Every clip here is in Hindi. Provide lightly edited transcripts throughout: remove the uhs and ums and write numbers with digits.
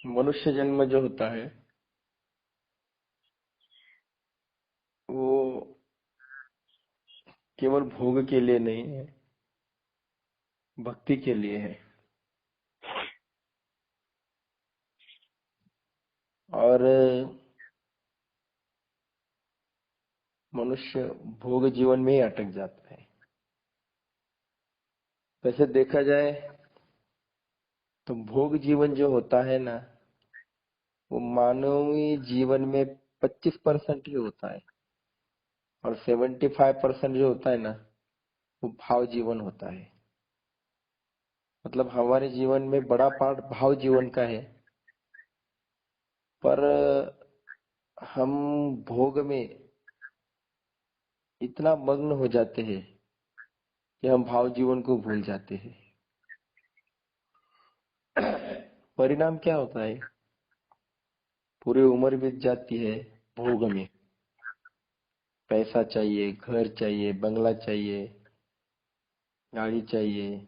मनुष्य जन्म जो होता है वो केवल भोग के लिए नहीं है, भक्ति के लिए है। और मनुष्य भोग जीवन में ही अटक जाता है। वैसे देखा जाए तो भोग जीवन जो होता है ना, वो मानवीय जीवन में 25% ही होता है, और 75% जो होता है ना, वो भाव जीवन होता है। मतलब हमारे जीवन में बड़ा पार्ट भाव जीवन का है, पर हम भोग में इतना मग्न हो जाते हैं कि हम भाव जीवन को भूल जाते हैं। परिणाम क्या होता है? पूरी उम्र बीत जाती है भोग में। पैसा चाहिए, घर चाहिए, बंगला चाहिए, गाड़ी चाहिए।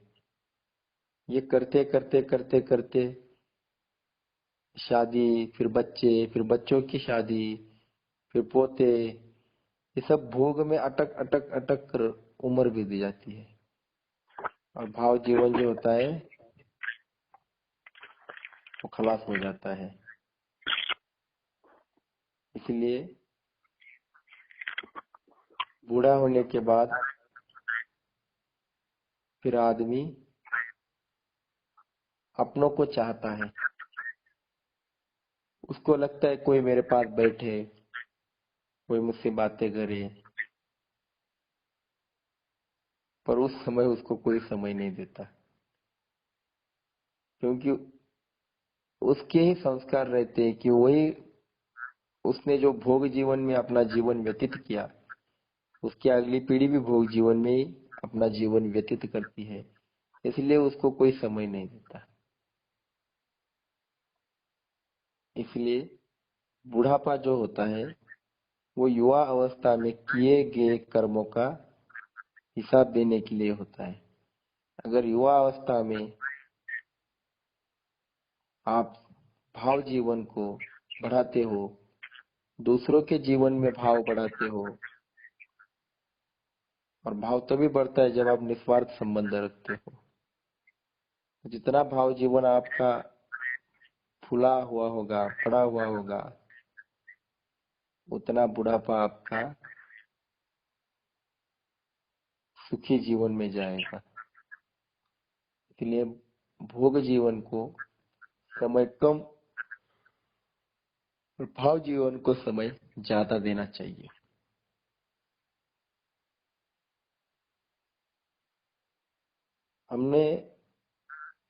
ये करते करते करते करते शादी, फिर बच्चे, फिर बच्चों की शादी, फिर पोते, ये सब भोग में अटक अटक अटक कर उम्र बीत जाती है। और भाव जीवन जो होता है वो खलास हो जाता है। इसलिए बूढ़ा होने के बाद फिर आदमी अपनों को चाहता है। उसको लगता है कोई मेरे पास बैठे, कोई मुझसे बातें करे, पर उस समय उसको कोई समय नहीं देता, क्योंकि उसके ही संस्कार रहते हैं कि वही उसने जो भोग जीवन में अपना जीवन व्यतीत किया, उसकी अगली पीढ़ी भी भोग जीवन में ही अपना जीवन व्यतीत करती है। इसलिए उसको कोई समय नहीं देता। इसलिए बुढ़ापा जो होता है वो युवा अवस्था में किए गए कर्मों का हिसाब देने के लिए होता है। अगर युवा अवस्था में आप भाव जीवन को बढ़ाते हो, दूसरों के जीवन में भाव बढ़ाते हो, और भाव तभी बढ़ता है जब आप निस्वार्थ संबंध रखते हो। जितना भाव जीवन आपका फूला हुआ होगा, पड़ा हुआ होगा, उतना बुढ़ापा आपका सुखी जीवन में जाएगा। इसलिए भोग जीवन को समय कम और भाव जीवन को समय ज्यादा देना चाहिए। हमने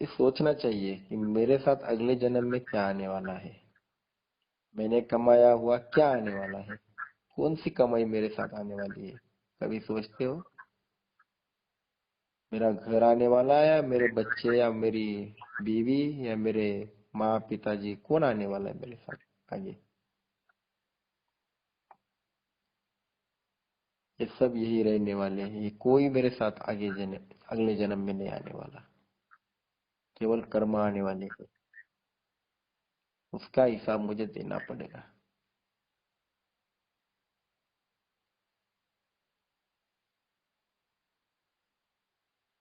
ये सोचना चाहिए कि मेरे साथ अगले जन्म में क्या आने वाला है, मैंने कमाया हुआ क्या आने वाला है, कौन सी कमाई मेरे साथ आने वाली है। कभी सोचते हो मेरा घर आने वाला है, या मेरे बच्चे, या मेरी बीवी, या मेरे माँ पिताजी, कौन आने वाला है मेरे साथ आगे? ये सब यही रहने वाले हैं। ये कोई मेरे साथ आगे अगले जन्म में नहीं आने वाला। केवल कर्म आने वाले हैं, उसका हिसाब मुझे देना पड़ेगा।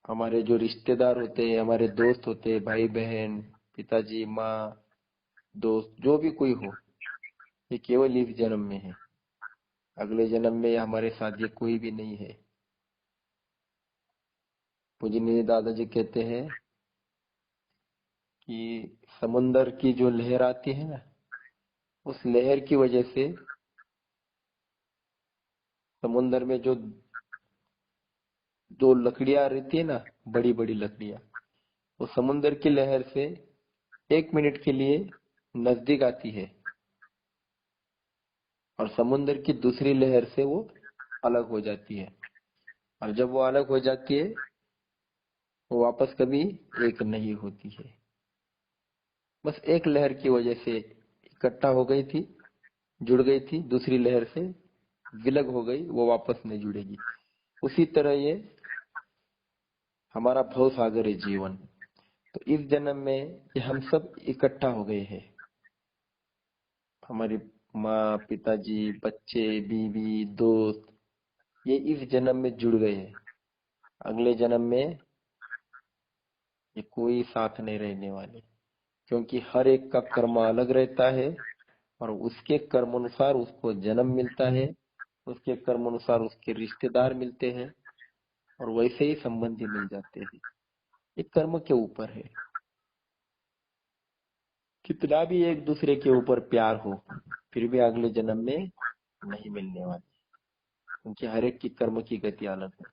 हमारे जो रिश्तेदार होते हैं, हमारे दोस्त होते हैं, भाई बहन, पिताजी, माँ, दोस्त, जो भी कोई हो, ये केवल इस जन्म में है। अगले जन्म में हमारे साथ ये कोई भी नहीं है। पूजनीय दादाजी कहते हैं कि समुन्दर की जो लहर आती है ना, उस लहर की वजह से समुन्दर में जो दो लकड़ियां रहती है ना, बड़ी बड़ी लकड़ियां, वो समुन्दर की लहर से 1 मिनट के लिए नजदीक आती है, और समुन्दर की दूसरी लहर से वो अलग हो जाती है। और जब वो अलग हो जाती है, वो वापस कभी एक नहीं होती है। बस एक लहर की वजह से इकट्ठा हो गई थी, जुड़ गई थी, दूसरी लहर से विलग हो गई, वो वापस नहीं जुड़ेगी। उसी तरह ये हमारा भव सागर है जीवन। तो इस जन्म में ये हम सब इकट्ठा हो गए हैं। हमारी माँ, पिताजी, बच्चे, बीवी, दोस्त, ये इस जन्म में जुड़ गए हैं। अगले जन्म में ये कोई साथ नहीं रहने वाले, क्योंकि हर एक का कर्म अलग रहता है और उसके कर्म अनुसार उसको जन्म मिलता है, उसके कर्म अनुसार उसके रिश्तेदार मिलते हैं और वैसे ही संबंधी मिल जाते हैं। ये कर्म के ऊपर है। कितना भी एक दूसरे के ऊपर प्यार हो, फिर भी अगले जन्म में नहीं मिलने वाले, क्योंकि हर एक की कर्म की गति अलग है।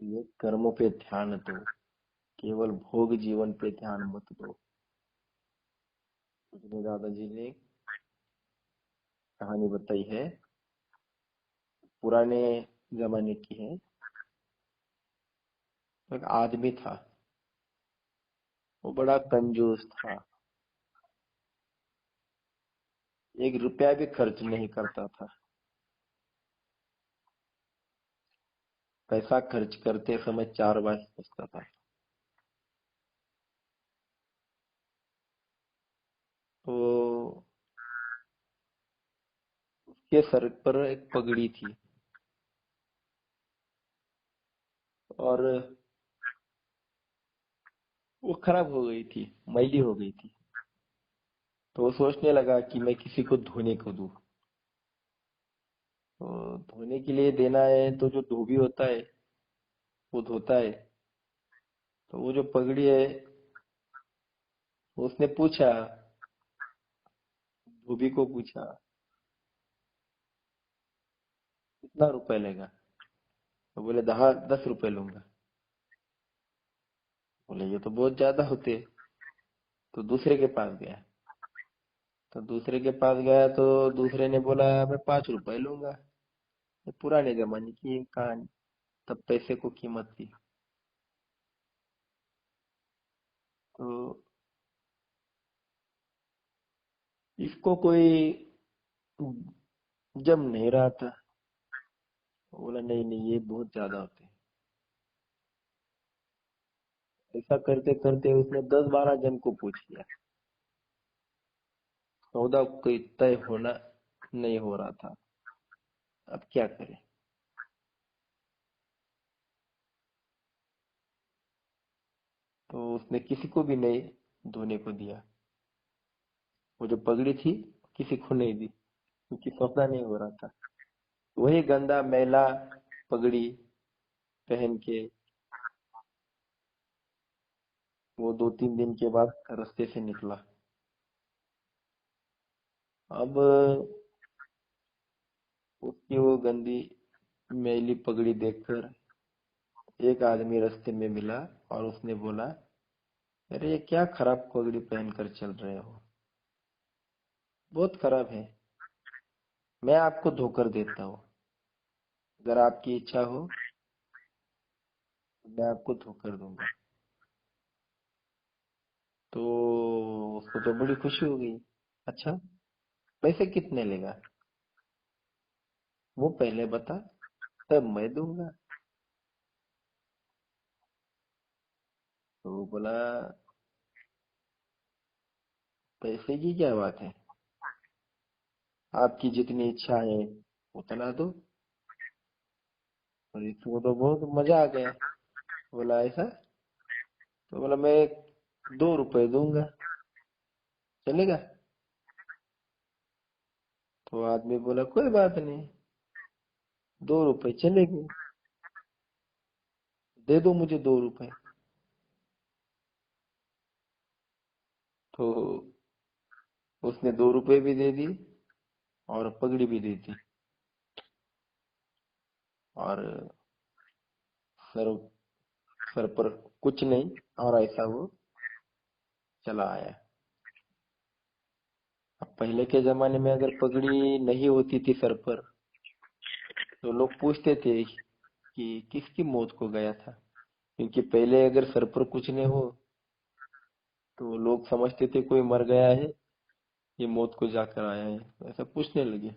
ये कर्मों पे ध्यान दो, केवल भोग जीवन पे ध्यान मत दो। मुझे दादाजी ने कहानी बताई है, पुराने जमाने की है। एक आदमी था, वो बड़ा कंजूस था, 1 रुपया भी खर्च नहीं करता था। पैसा खर्च करते समय 4 बार सोचता था। तो उसके सर पर एक पगड़ी थी और वो खराब हो गई थी, मैली हो गई थी। तो वो सोचने लगा कि मैं किसी को धोने को दूं। तो धोने के लिए देना है तो जो धोबी होता है वो धोता है। तो वो जो पगड़ी है, उसने पूछा, धोबी को पूछा, कितना रुपए लेगा? तो बोले 10 रुपए लूंगा। बोले ये तो बहुत ज्यादा होते। तो दूसरे के पास गया, तो दूसरे के पास गया तो दूसरे ने बोला मैं 5 रुपए लूंगा। ये पुराने जमाने की कहानी, तब पैसे को कीमत थी। तो इसको कोई जम नहीं रहा था। बोला नहीं नहीं, ये बहुत ज्यादा होते हैं। ऐसा करते करते उसने 10-12 जन को पूछ लिया, सौदा कोई तय होना नहीं हो रहा था। अब क्या करे? तो उसने किसी को भी नहीं धोने को दिया। वो जो पगड़ी थी किसी को नहीं दी, क्योंकि सौदा नहीं हो रहा था। वही गंदा मैला पगड़ी पहन के वो 2-3 दिन के बाद रास्ते से निकला। अब उसकी वो गंदी मैली पगड़ी देखकर एक आदमी रास्ते में मिला और उसने बोला, अरे ये क्या खराब पगड़ी पहनकर चल रहे हो, बहुत खराब है। मैं आपको धोकर देता हूँ, अगर आपकी इच्छा हो तो मैं आपको धोकर दूंगा। तो उसको तो बड़ी खुशी हो गई। अच्छा, पैसे कितने लेगा वो पहले बता, तब मैं दूंगा। तो वो बोला, पैसे की क्या बात है, आपकी जितनी इच्छा है उतना दो। और इसको तो बहुत मजा आ गया। बोला ऐसा? तो बोला मैं 2 रुपए दूंगा, चलेगा? तो आदमी बोला कोई बात नहीं, 2 रुपए चलेंगे, दे दो मुझे 2 रुपए। तो उसने 2 रुपए भी दे दी और पगड़ी भी दे दी और सर सर पर कुछ नहीं, और ऐसा वो चला आया। अब पहले के जमाने में अगर पगड़ी नहीं होती थी सर पर, तो लोग पूछते थे कि किसकी मौत को गया था, क्योंकि पहले अगर सर पर कुछ नहीं हो तो लोग समझते थे कोई मर गया है, ये मौत को जाकर आया है, ऐसा पूछने लगे।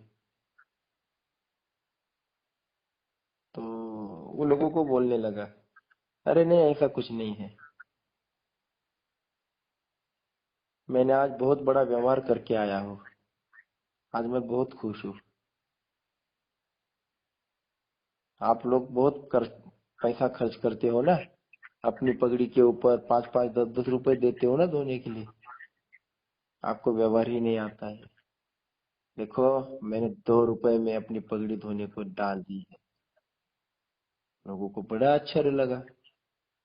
तो वो लोगों को बोलने लगा अरे नहीं, ऐसा कुछ नहीं है। मैंने आज बहुत बड़ा व्यवहार करके आया हूँ। आज मैं बहुत खुश हूँ। आप लोग बहुत पैसा खर्च करते हो ना, अपनी पगड़ी के ऊपर 5-5, 10-10 रुपए देते हो ना धोने के लिए। आपको व्यवहार ही नहीं आता है। देखो, मैंने 2 रुपए में अपनी पगड़ी धोने को डाल दी है। लोगों को बड़ा आश्चर्य लगा,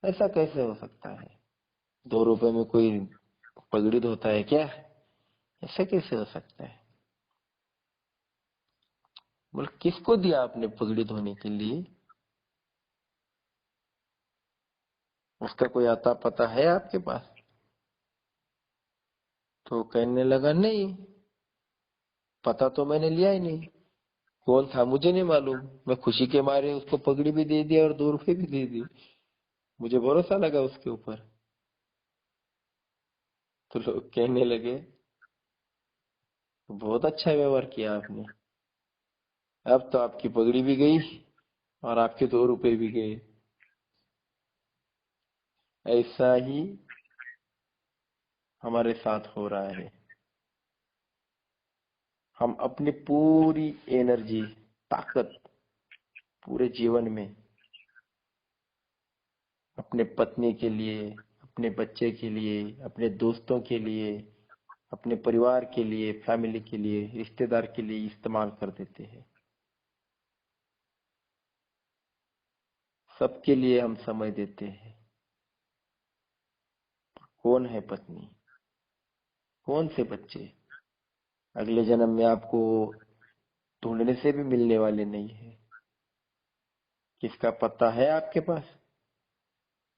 ऐसा कैसे हो सकता है? 2 रुपए में कोई पगड़ी धोता है क्या? ऐसा कैसे हो सकता है? बोले, किसको दिया आपने पगड़ी धोने के लिए? उसका कोई आता पता है आपके पास? तो कहने लगा, नहीं, पता तो मैंने लिया ही नहीं। कौन था मुझे नहीं मालूम। मैं खुशी के मारे उसको पगड़ी भी दे दिया और 2 रुपए भी दे दिए। मुझे भरोसा लगा उसके ऊपर। तो लोग कहने लगे, बहुत अच्छा व्यवहार किया आपने। अब तो आपकी पगड़ी भी गई और आपके 2 रुपए भी गए। ऐसा ही हमारे साथ हो रहा है। हम अपनी पूरी एनर्जी, ताकत, पूरे जीवन में अपने पत्नी के लिए, अपने बच्चे के लिए, अपने दोस्तों के लिए, अपने परिवार के लिए, फैमिली के लिए, रिश्तेदार के लिए इस्तेमाल कर देते हैं। सबके लिए हम समय देते हैं। कौन है पत्नी? कौन से बच्चे? अगले जन्म में आपको ढूंढने से भी मिलने वाले नहीं है। किसका पता है आपके पास?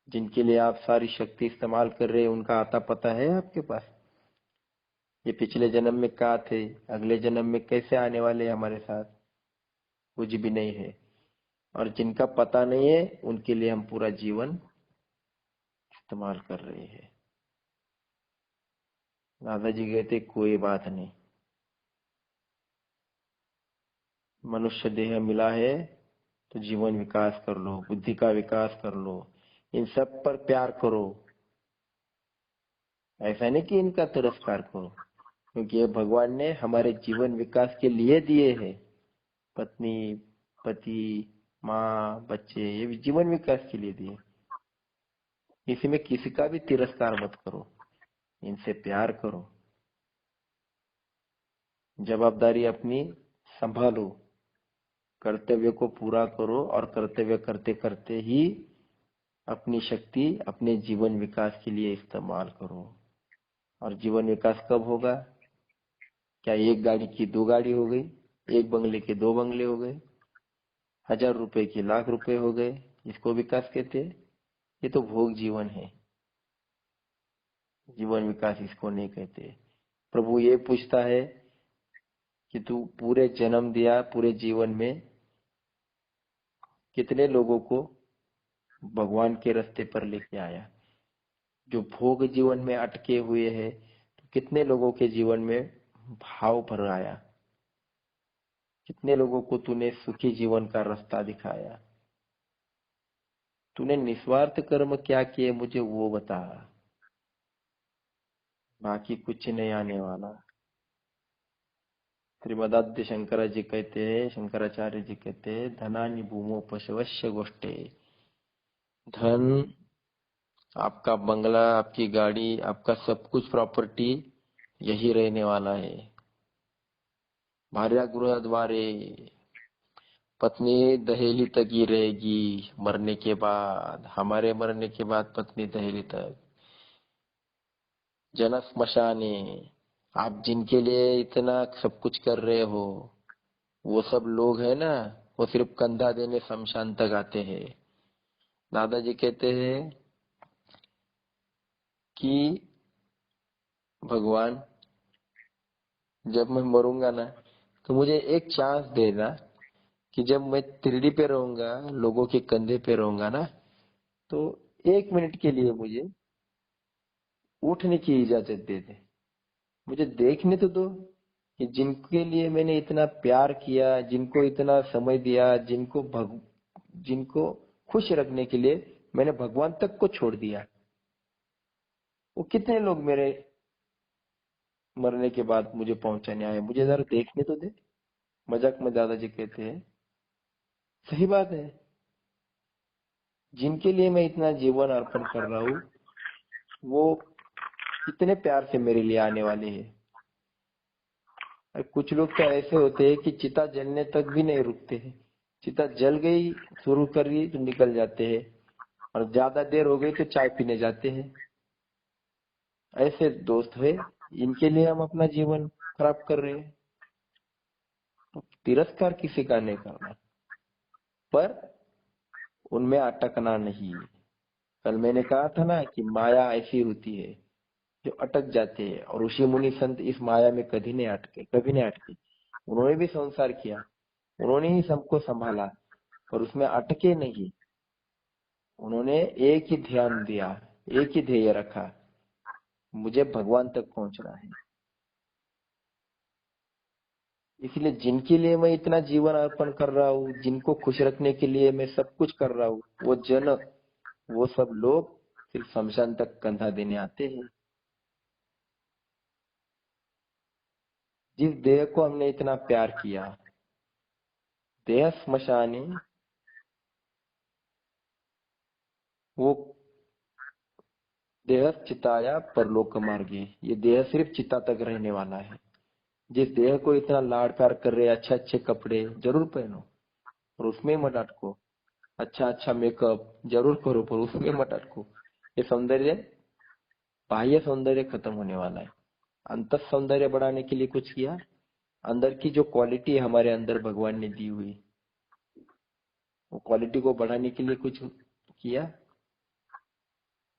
जिनके लिए आप सारी शक्ति इस्तेमाल कर रहे हैं, उनका आता पता है आपके पास? ये पिछले जन्म में कहाँ थे, अगले जन्म में कैसे आने वाले हैं हमारे साथ? कुछ भी नहीं है। और जिनका पता नहीं है, उनके लिए हम पूरा जीवन इस्तेमाल कर रहे हैं। दादाजी कहते, कोई बात नहीं, मनुष्य देह मिला है तो जीवन विकास कर लो, बुद्धि का विकास कर लो, इन सब पर प्यार करो। ऐसा नहीं कि इनका तिरस्कार करो, क्योंकि ये भगवान ने हमारे जीवन विकास के लिए दिए हैं। पत्नी, पति, माँ, बच्चे, ये भी जीवन विकास के लिए दिए। इसी में किसी का भी तिरस्कार मत करो, इनसे प्यार करो। जवाबदारी अपनी संभालो, कर्तव्य को पूरा करो, और कर्तव्य करते करते ही अपनी शक्ति अपने जीवन विकास के लिए इस्तेमाल करो। और जीवन विकास कब होगा? क्या एक गाड़ी की 2 गाड़ी हो गई, एक बंगले के 2 बंगले हो गए, 1000 रुपए के लाख रुपए हो गए? इसको विकास कहते हैं? ये तो भोग जीवन है। जीवन विकास इसको नहीं कहते। प्रभु ये पूछता है कि तू पूरे जन्म दिया, पूरे जीवन में कितने लोगों को भगवान के रास्ते पर लेके आया? जो भोग जीवन में अटके हुए हैं, तो कितने लोगों के जीवन में भाव भर आया? कितने लोगों को तूने सुखी जीवन का रास्ता दिखाया? तूने निस्वार्थ कर्म क्या किए, मुझे वो बता। बाकी कुछ नहीं आने वाला। श्रीमदाद्य शंकरा जी कहते हैं, शंकराचार्य जी कहते हैं, धनानि भूमो पशवस्य गोष्ठे। धन, आपका बंगला, आपकी गाड़ी, आपका सब कुछ प्रॉपर्टी यही रहने वाला है। भार्या गृह द्वारे, पत्नी दहेली तक ही रहेगी। मरने के बाद, हमारे मरने के बाद पत्नी दहेली तक। जन स्मशाने, आप जिनके लिए इतना सब कुछ कर रहे हो, वो सब लोग है ना, वो सिर्फ कंधा देने शमशान तक आते हैं। दादाजी कहते हैं कि भगवान, जब मैं मरूंगा ना, तो मुझे एक चांस देना कि जब मैं तिरडी पे रहूंगा, लोगों के कंधे पे रहूंगा ना, तो 1 मिनट के लिए मुझे उठने की इजाजत दे दे। मुझे देखने तो दो कि जिनके लिए मैंने इतना प्यार किया, जिनको इतना समय दिया, जिनको खुश रखने के लिए मैंने भगवान तक को छोड़ दिया। वो कितने लोग मेरे मरने के बाद मुझे पहुंचाने आए, मुझे जरा देखने तो दे। मजाक में दादाजी कहते हैं, सही बात है, जिनके लिए मैं इतना जीवन अर्पण कर रहा हूँ वो कितने प्यार से मेरे लिए आने वाले हैं। और कुछ लोग तो ऐसे होते हैं कि चिता जलने तक भी नहीं रुकते हैं, चिता जल गई शुरू कर दी तो निकल जाते हैं, और ज्यादा देर हो गई तो चाय पीने जाते हैं। ऐसे दोस्त है, इनके लिए हम अपना जीवन खराब कर रहे हैं। तो तिरस्कार किसी का नहीं करना, पर उनमें अटकना नहीं। कल मैंने कहा था ना कि माया ऐसी होती है जो अटक जाते हैं, और ऋषि मुनि संत इस माया में कभी नहीं अटके, कभी नहीं अटके। उन्होंने भी संसार किया, उन्होंने ही सबको संभाला, पर उसमें अटके नहीं। उन्होंने एक ही ध्यान दिया, एक ही ध्येय रखा, मुझे भगवान तक पहुंचना है। इसलिए जिनके लिए मैं इतना जीवन अर्पण कर रहा हूँ, जिनको खुश रखने के लिए मैं सब कुछ कर रहा हूँ, वो जन, वो सब लोग सिर्फ शमशान तक कंधा देने आते हैं। जिस देह को हमने इतना प्यार किया, देह स्मशानी, वो देह चिताया परलोक मार्गे, ये देह सिर्फ चिता तक रहने वाला है। जिस देह को इतना लाड प्यार कर रहे, अच्छे अच्छे कपड़े जरूर पहनो और उसमें मत अटको, अच्छा अच्छा मेकअप जरूर करो पर उसमें मत अटको। ये सौंदर्य, बाह्य सौंदर्य खत्म होने वाला है। अंत सौंदर्य बढ़ाने के लिए कुछ किया, अंदर की जो क्वालिटी है हमारे अंदर भगवान ने दी हुई, वो क्वालिटी को बढ़ाने के लिए कुछ किया।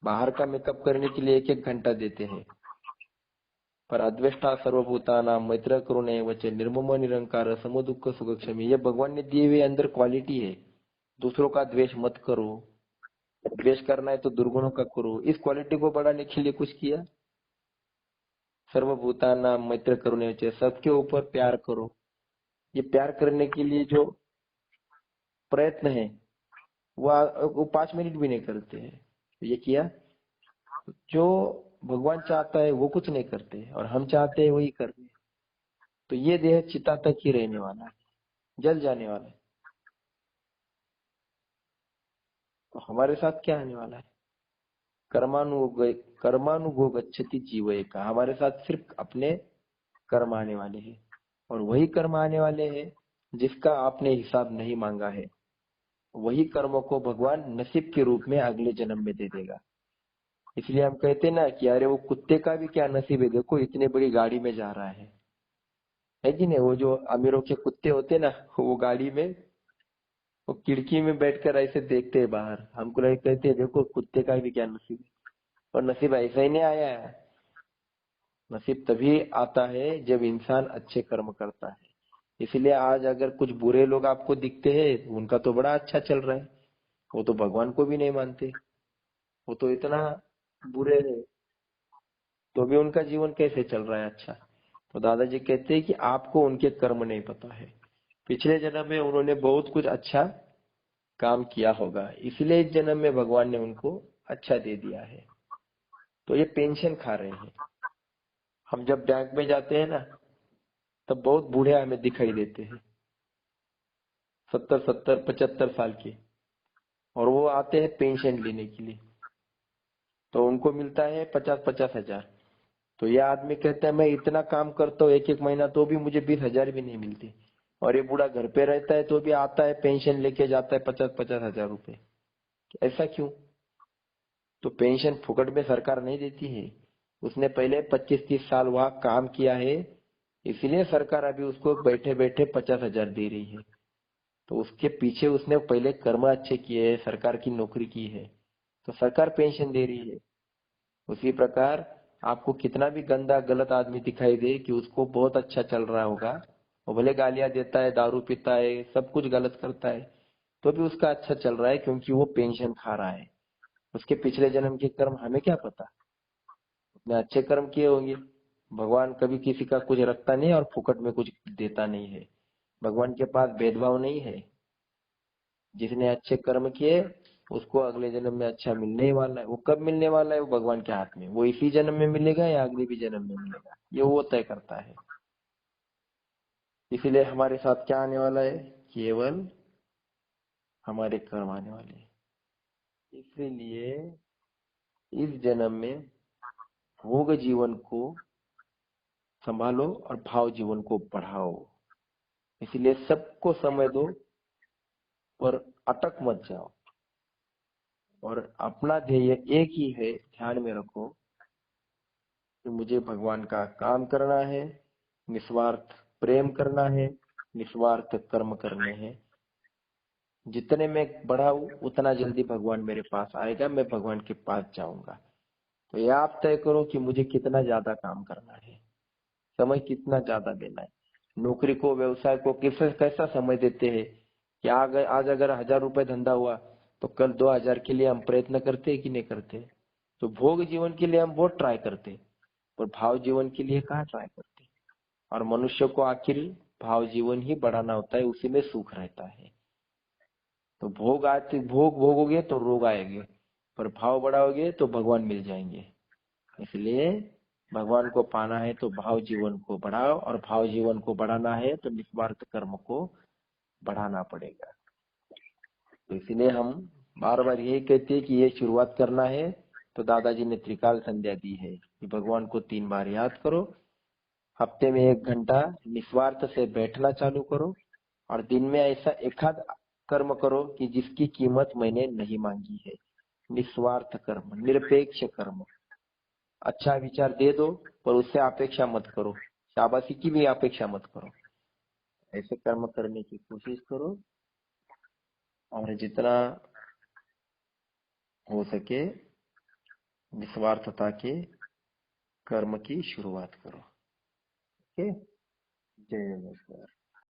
बाहर का मेकअप करने के लिए एक एक घंटा देते हैं, पर अद्वेष्टा सर्वभूतानां मैत्र करुणे वचे निर्मम निरंकार समदुख सुख क्षमी, ये भगवान ने दिए हुए अंदर क्वालिटी है। दूसरों का द्वेष मत करो, द्वेष करना है तो दुर्गुणों का करो। इस क्वालिटी को बढ़ाने के लिए कुछ किया। सर्वभूतानां मैत्र करुणे वचे, सबके ऊपर प्यार करो। ये प्यार करने के लिए जो प्रयत्न है वो 5 मिनट भी नहीं करते हैं। ये किया, जो भगवान चाहता है वो कुछ नहीं करते और हम चाहते हैं वही कर रहे हैं। तो ये देह चिता तक ही रहने वाला है, जल जाने वाला है। तो हमारे साथ क्या आने वाला है? कर्मानुगो गच्छति जीव का, हमारे साथ सिर्फ अपने कर्म आने वाले हैं, और वही कर्म आने वाले हैं जिसका आपने हिसाब नहीं मांगा है। वही कर्मों को भगवान नसीब के रूप में अगले जन्म में दे देगा। इसलिए हम कहते हैं ना कि अरे वो कुत्ते का भी क्या नसीब है, देखो इतने बड़ी गाड़ी में जा रहा है कि नहीं। वो जो अमीरों के कुत्ते होते हैं ना, वो गाड़ी में, वो खिड़की में बैठकर ऐसे देखते हैं बाहर, हमको लगे, कहते हैं देखो कुत्ते का भी क्या नसीब है। और नसीब ऐसा ही नहीं आया है। नसीब तभी आता है जब इंसान अच्छे कर्म करता है। इसलिए आज अगर कुछ बुरे लोग आपको दिखते हैं, उनका तो बड़ा अच्छा चल रहा है, वो तो भगवान को भी नहीं मानते, वो तो इतना बुरे है, तो भी उनका जीवन कैसे चल रहा है अच्छा। तो दादाजी कहते हैं कि आपको उनके कर्म नहीं पता है, पिछले जन्म में उन्होंने बहुत कुछ अच्छा काम किया होगा, इसलिए इस जन्म में भगवान ने उनको अच्छा दे दिया है। तो ये पेंशन खा रहे हैं। हम जब बैंक में जाते हैं ना, तब बहुत बूढ़े हमें दिखाई देते हैं, 70 70 75 साल के, और वो आते हैं पेंशन लेने के लिए, तो उनको मिलता है 50 50 हजार। तो ये आदमी कहता है मैं इतना काम करता हूँ एक एक महीना, तो भी मुझे 20 हजार भी नहीं मिलती। और ये बूढ़ा घर पे रहता है तो भी आता है पेंशन लेके जाता है 50 50 हजार रुपए। ऐसा क्यों? तो पेंशन फुकट में सरकार नहीं देती है, उसने पहले 25 30 साल वहां काम किया है, इसलिए सरकार अभी उसको बैठे बैठे 50 हजार दे रही है। तो उसके पीछे उसने पहले कर्म अच्छे किए हैं, सरकार की नौकरी की है, तो सरकार पेंशन दे रही है। उसी प्रकार आपको कितना भी गंदा गलत आदमी दिखाई दे कि उसको बहुत अच्छा चल रहा होगा, वो भले गालियां देता है, दारू पीता है, सब कुछ गलत करता है, तो भी उसका अच्छा चल रहा है क्योंकि वो पेंशन खा रहा है। उसके पिछले जन्म के कर्म हमें क्या पता, उसने अच्छे कर्म किए होंगे। भगवान कभी किसी का कुछ रखता नहीं और फुकट में कुछ देता नहीं है। भगवान के पास भेदभाव नहीं है। जिसने अच्छे कर्म किए उसको अगले जन्म में अच्छा मिलने ही वाला है। वो कब मिलने वाला है वो भगवान के हाथ में, वो इसी जन्म में मिलेगा या अगले भी जन्म में मिलेगा ये वो तय करता है। इसीलिए हमारे साथ क्या आने वाला है, केवल हमारे कर्म आने वाले हैं। इसीलिए इस जन्म में भोग जीवन को संभालो और भाव जीवन को बढ़ाओ। इसलिए सबको समय दो और अटक मत जाओ, और अपना ध्येय एक ही है, ध्यान में रखो कि मुझे भगवान का काम करना है, निस्वार्थ प्रेम करना है, निस्वार्थ कर्म करने हैं। जितने मैं बढ़ाऊं उतना जल्दी भगवान मेरे पास आएगा, मैं भगवान के पास जाऊंगा। तो ये आप तय करो कि मुझे कितना ज्यादा काम करना है, समय कितना ज्यादा देना है। नौकरी को, व्यवसाय को किस कैसा समय देते हैं कि आज अगर 1,000 रुपए धंधा हुआ तो कल 2,000 के लिए हम प्रयत्न करते हैं कि नहीं करते। तो भोग जीवन के लिए हम बहुत ट्राई करते, पर भाव जीवन के लिए कहाँ ट्राई करते। और मनुष्य को आखिर भाव जीवन ही बढ़ाना होता है, उसी में सुख रहता है। तो भोग भोगोगे तो रोग आएंगे, पर भाव बढ़ाओगे तो भगवान मिल जाएंगे। इसलिए भगवान को पाना है तो भाव जीवन को बढ़ाओ, और भाव जीवन को बढ़ाना है तो निस्वार्थ कर्म को बढ़ाना पड़ेगा। तो इसलिए हम बार बार यही कहते हैं कि ये शुरुआत करना है तो दादाजी ने त्रिकाल संध्या दी है कि भगवान को 3 बार याद करो, हफ्ते में 1 घंटा निस्वार्थ से बैठना चालू करो, और दिन में ऐसा एकाध कर्म करो कि जिसकी कीमत मैंने नहीं मांगी है। निस्वार्थ कर्म, निरपेक्ष कर्म। अच्छा विचार दे दो पर उससे अपेक्षा मत करो, शाबाशी की भी अपेक्षा मत करो। ऐसे कर्म करने की कोशिश करो, और जितना हो सके निस्वार्थता के कर्म की शुरुआत करो। ओके, जय नमस्कार।